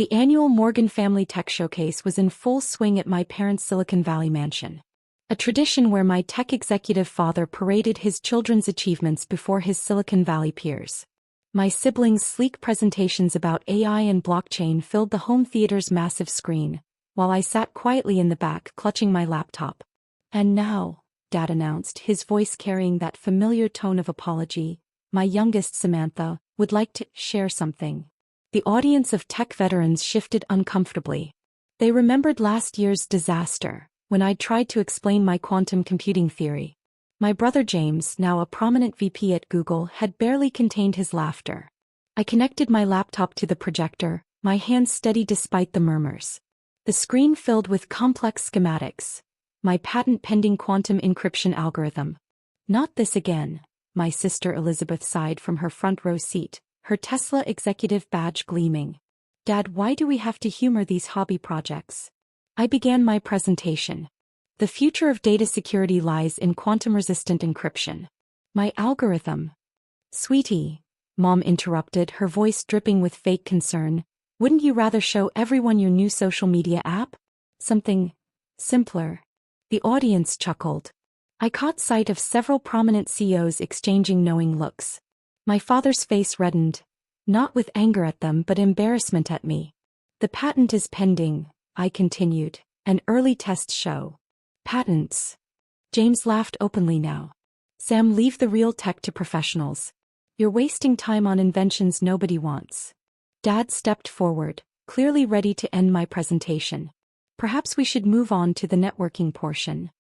The annual Morgan Family Tech Showcase was in full swing at my parents' Silicon Valley mansion. A tradition where my tech executive father paraded his children's achievements before his Silicon Valley peers. My siblings' sleek presentations about AI and blockchain filled the home theater's massive screen, while I sat quietly in the back clutching my laptop. "And now," Dad announced, his voice carrying that familiar tone of apology, "my youngest Samantha would like to share something." The audience of tech veterans shifted uncomfortably. They remembered last year's disaster, when I tried to explain my quantum computing theory. My brother James, now a prominent VP at Google, had barely contained his laughter. I connected my laptop to the projector, my hands steady despite the murmurs. The screen filled with complex schematics. My patent-pending quantum encryption algorithm. "Not this again," my sister Elizabeth sighed from her front row seat, her Tesla executive badge gleaming. "Dad, why do we have to humor these hobby projects?" I began my presentation. "The future of data security lies in quantum-resistant encryption. My algorithm." "Sweetie," Mom interrupted, her voice dripping with fake concern, "wouldn't you rather show everyone your new social media app? Something simpler?" The audience chuckled. I caught sight of several prominent CEOs exchanging knowing looks. My father's face reddened, not with anger at them but embarrassment at me. "The patent is pending," I continued, "and early tests show." "Patents?" James laughed openly now. "Sam, leave the real tech to professionals. You're wasting time on inventions nobody wants." Dad stepped forward, clearly ready to end my presentation. "Perhaps we should move on to the networking portion."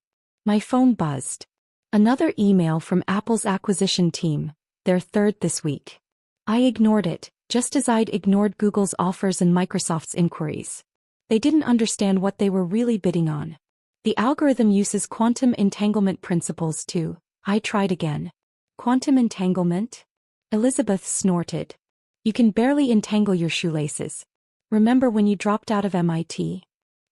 My phone buzzed. Another email from Apple's acquisition team, their third this week. I ignored it, just as I'd ignored Google's offers and Microsoft's inquiries. They didn't understand what they were really bidding on. "The algorithm uses quantum entanglement principles too." I tried again. "Quantum entanglement?" Elizabeth snorted. "You can barely entangle your shoelaces. Remember when you dropped out of MIT?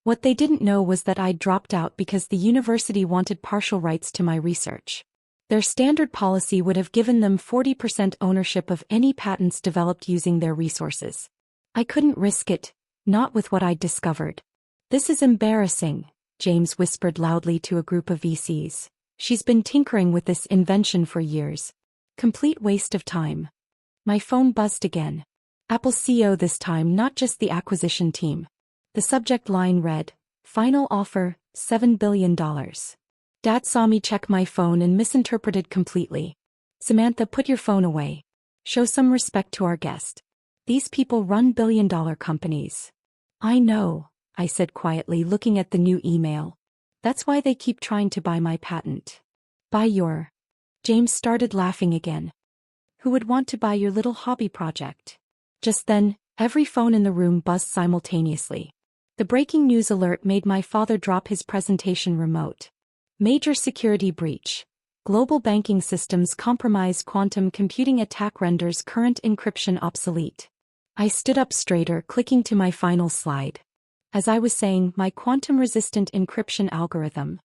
What they didn't know was that I'd dropped out because the university wanted partial rights to my research. Their standard policy would have given them 40% ownership of any patents developed using their resources. I couldn't risk it, not with what I'd discovered. "This is embarrassing," James whispered loudly to a group of VCs. "She's been tinkering with this invention for years. Complete waste of time." My phone buzzed again. Apple's CEO this time, not just the acquisition team. The subject line read, "Final offer, $7 billion. Dad saw me check my phone and misinterpreted completely. "Samantha, put your phone away. Show some respect to our guest. These people run billion-dollar companies." "I know," I said quietly, looking at the new email. "That's why they keep trying to buy my patent." "Buy your—" James started laughing again. "Who would want to buy your little hobby project?" Just then, every phone in the room buzzed simultaneously. The breaking news alert made my father drop his presentation remote. "Major security breach. Global banking systems compromised. Quantum computing attack renders current encryption obsolete." I stood up straighter, clicking to my final slide. As I was saying, my quantum-resistant encryption algorithm.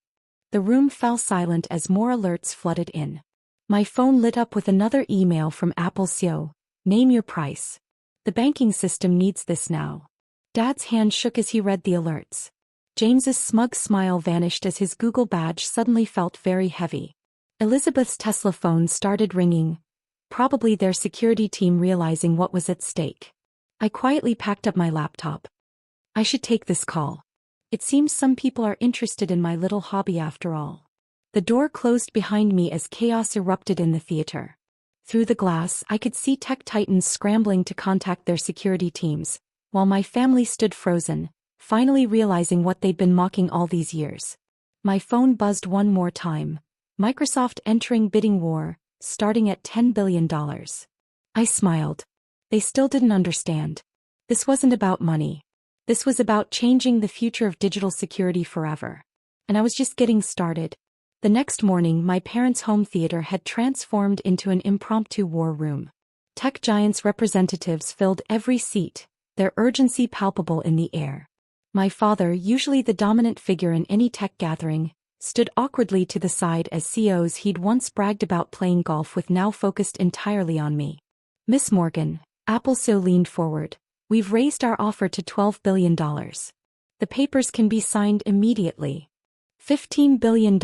The room fell silent as more alerts flooded in. My phone lit up with another email from Apple CEO. "Name your price. The banking system needs this now." Dad's hand shook as he read the alerts. James's smug smile vanished as his Google badge suddenly felt very heavy. Elizabeth's Tesla phone started ringing, probably their security team realizing what was at stake. I quietly packed up my laptop. I should take this call. It seems some people are interested in my little hobby after all. The door closed behind me as chaos erupted in the theater. Through the glass, I could see tech titans scrambling to contact their security teams, while my family stood frozen, finally realizing what they'd been mocking all these years. My phone buzzed one more time. Microsoft entering bidding war, starting at $10 billion. I smiled. They still didn't understand. This wasn't about money. This was about changing the future of digital security forever. And I was just getting started. The next morning, my parents' home theater had transformed into an impromptu war room. Tech giants' representatives filled every seat, their urgency palpable in the air. My father, usually the dominant figure in any tech gathering, stood awkwardly to the side as CEOs he'd once bragged about playing golf with now focused entirely on me. "Miss Morgan," Apple CEO leaned forward, We've raised our offer to $12 billion. The papers can be signed immediately. $15 billion,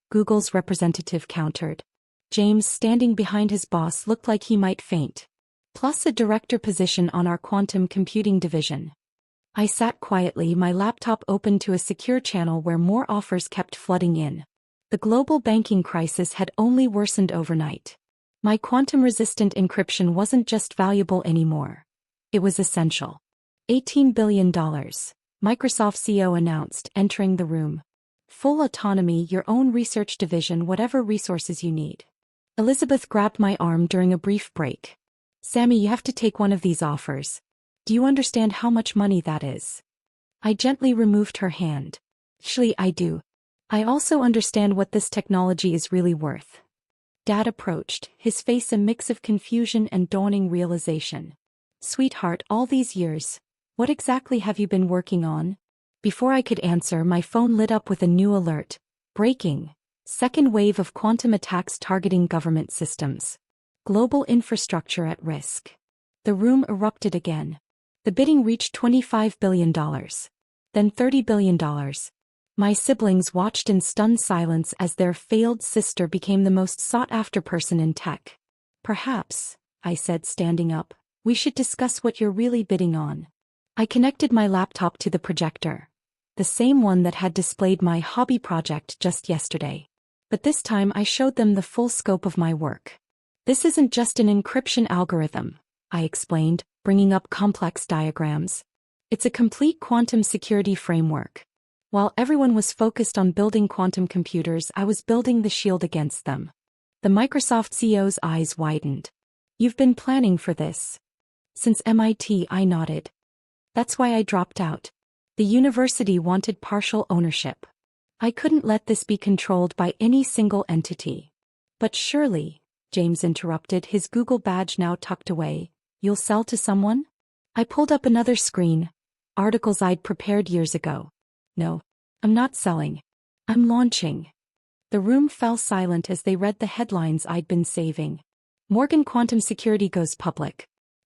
Google's representative countered. James, standing behind his boss, looked like he might faint. Plus a director position on our quantum computing division. I sat quietly, my laptop open to a secure channel where more offers kept flooding in. The global banking crisis had only worsened overnight. My quantum-resistant encryption wasn't just valuable anymore. It was essential. $18 billion, Microsoft CEO announced, entering the room. Full autonomy, your own research division, whatever resources you need. Elizabeth grabbed my arm during a brief break. Sammy, you have to take one of these offers. Do you understand how much money that is? I gently removed her hand. Actually, I do. I also understand what this technology is really worth. Dad approached, his face a mix of confusion and dawning realization. Sweetheart, all these years, what exactly have you been working on? Before I could answer, my phone lit up with a new alert. Breaking. Second wave of quantum attacks targeting government systems. Global infrastructure at risk. The room erupted again. The bidding reached $25 billion. Then $30 billion. My siblings watched in stunned silence as their failed sister became the most sought-after person in tech. Perhaps, I said, standing up, we should discuss what you're really bidding on. I connected my laptop to the projector. The same one that had displayed my hobby project just yesterday. But this time I showed them the full scope of my work. This isn't just an encryption algorithm, I explained, bringing up complex diagrams. It's a complete quantum security framework. While everyone was focused on building quantum computers, I was building the shield against them. The Microsoft CEO's eyes widened. You've been planning for this. Since MIT, I nodded. That's why I dropped out. The university wanted partial ownership. I couldn't let this be controlled by any single entity. But surely, James interrupted, his Google badge now tucked away, you'll sell to someone? I pulled up another screen. Articles I'd prepared years ago. No, I'm not selling. I'm launching. The room fell silent as they read the headlines I'd been saving. Morgan Quantum Security goes public.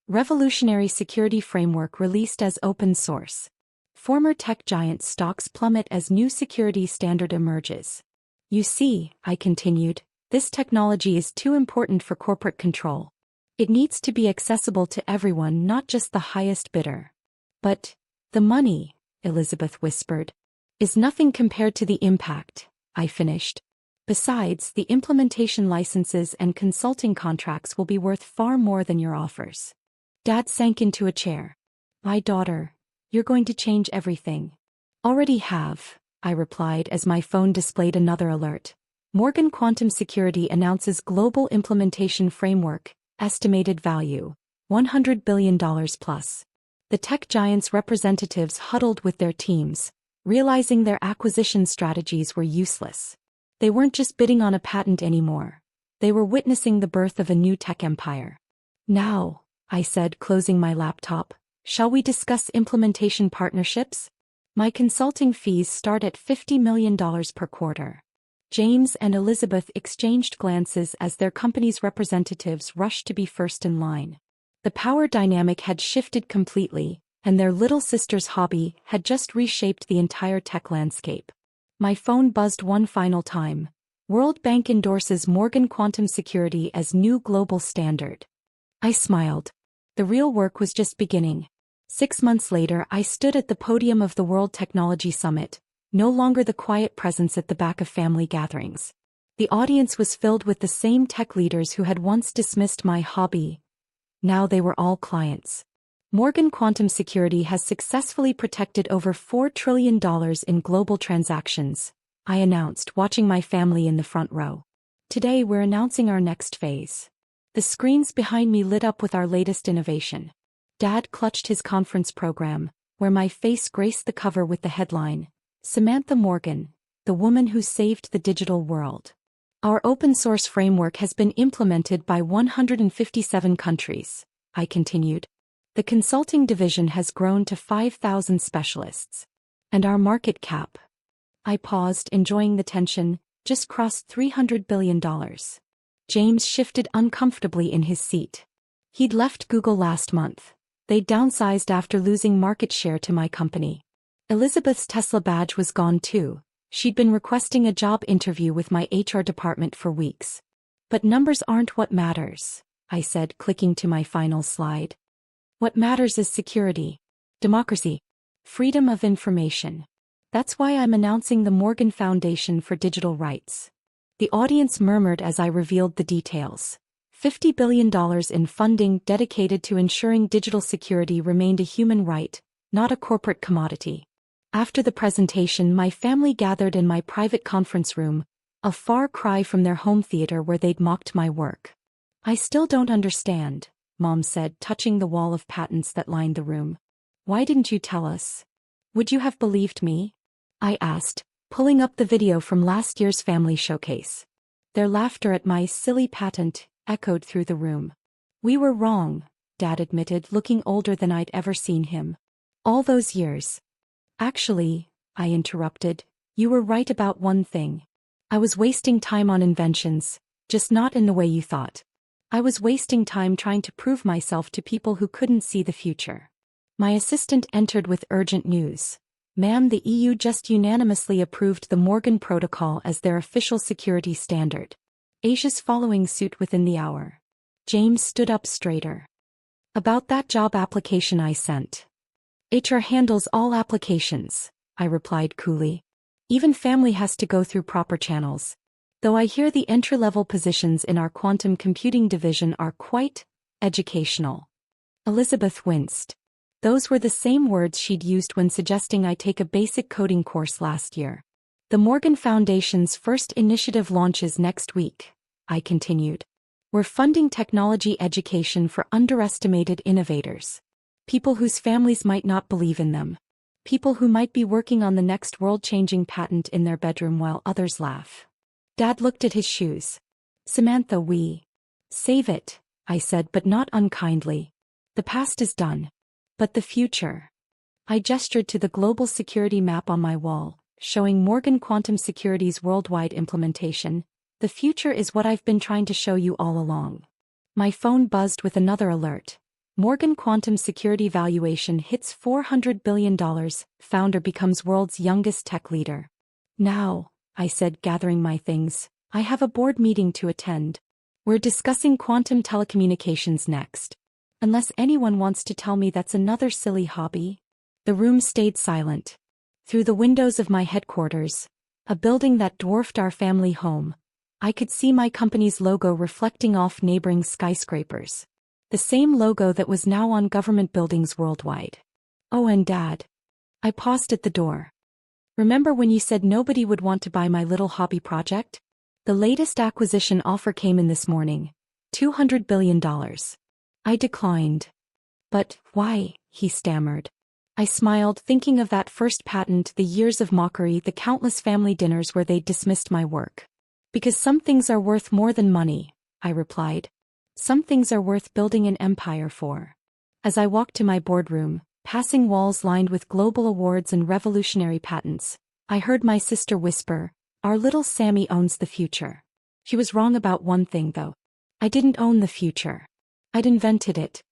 Revolutionary security framework released as open source. Former tech giant stocks plummet as new security standard emerges. You see, I continued, this technology is too important for corporate control. It needs to be accessible to everyone, not just the highest bidder. But the money, Elizabeth whispered, is nothing compared to the impact, I finished. Besides, the implementation licenses and consulting contracts will be worth far more than your offers. Dad sank into a chair. My daughter, you're going to change everything. Already have, I replied as my phone displayed another alert. Morgan Quantum Security announces global implementation framework, estimated value, $100 billion plus. The tech giant's representatives huddled with their teams, realizing their acquisition strategies were useless. They weren't just bidding on a patent anymore. They were witnessing the birth of a new tech empire. Now, I said, closing my laptop, shall we discuss implementation partnerships? My consulting fees start at $50 million per quarter. James and Elizabeth exchanged glances as their company's representatives rushed to be first in line. The power dynamic had shifted completely, and their little sister's hobby had just reshaped the entire tech landscape. My phone buzzed one final time. World Bank endorses Morgan Quantum Security as new global standard. I smiled. The real work was just beginning. 6 months later, I stood at the podium of the World Technology Summit, no longer the quiet presence at the back of family gatherings. The audience was filled with the same tech leaders who had once dismissed my hobby. Now they were all clients. Morgan Quantum Security has successfully protected over $4 trillion in global transactions, I announced, watching my family in the front row. Today we're announcing our next phase. The screens behind me lit up with our latest innovation. Dad clutched his conference program, where my face graced the cover with the headline, Samantha Morgan, the woman who saved the digital world. Our open-source framework has been implemented by 157 countries, I continued. The consulting division has grown to 5,000 specialists. And our market cap, I paused, enjoying the tension, just crossed $300 billion. James shifted uncomfortably in his seat. He'd left Google last month. They downsized after losing market share to my company. Elizabeth's Tesla badge was gone too. She'd been requesting a job interview with my HR department for weeks. But numbers aren't what matters, I said, clicking to my final slide. What matters is security, democracy, freedom of information. That's why I'm announcing the Morgan Foundation for Digital Rights. The audience murmured as I revealed the details. $50 billion in funding dedicated to ensuring digital security remained a human right, not a corporate commodity. After the presentation, my family gathered in my private conference room, a far cry from their home theater where they'd mocked my work. I still don't understand, Mom said, touching the wall of patents that lined the room. Why didn't you tell us? Would you have believed me? I asked, pulling up the video from last year's family showcase. Their laughter at my silly patent echoed through the room. We were wrong, Dad admitted, looking older than I'd ever seen him. All those years. Actually, I interrupted, you were right about one thing. I was wasting time on inventions, just not in the way you thought. I was wasting time trying to prove myself to people who couldn't see the future. My assistant entered with urgent news. Ma'am, the EU just unanimously approved the Morgan Protocol as their official security standard. Asia's following suit within the hour. James stood up straighter. About that job application I sent. HR handles all applications, I replied coolly. Even family has to go through proper channels. Though I hear the entry-level positions in our quantum computing division are quite educational. Elizabeth winced. Those were the same words she'd used when suggesting I take a basic coding course last year. The Morgan Foundation's first initiative launches next week, I continued. We're funding technology education for underestimated innovators. People whose families might not believe in them. People who might be working on the next world-changing patent in their bedroom while others laugh. Dad looked at his shoes. Samantha, save it, I said, but not unkindly. The past is done. But the future. I gestured to the global security map on my wall, showing Morgan Quantum Security's worldwide implementation. The future is what I've been trying to show you all along. My phone buzzed with another alert. Morgan Quantum Security valuation hits $400 billion, founder becomes world's youngest tech leader. Now, I said, gathering my things, I have a board meeting to attend. We're discussing quantum telecommunications next. Unless anyone wants to tell me that's another silly hobby. The room stayed silent. Through the windows of my headquarters, a building that dwarfed our family home, I could see my company's logo reflecting off neighboring skyscrapers. The same logo that was now on government buildings worldwide. Oh, and Dad. I paused at the door. Remember when you said nobody would want to buy my little hobby project? The latest acquisition offer came in this morning. $200 billion. I declined. But why? He stammered. I smiled, thinking of that first patent, the years of mockery, the countless family dinners where they dismissed my work. Because some things are worth more than money, I replied. Some things are worth building an empire for. As I walked to my boardroom, passing walls lined with global awards and revolutionary patents, I heard my sister whisper, "Our little Sammy owns the future." She was wrong about one thing though. I didn't own the future. I'd invented it,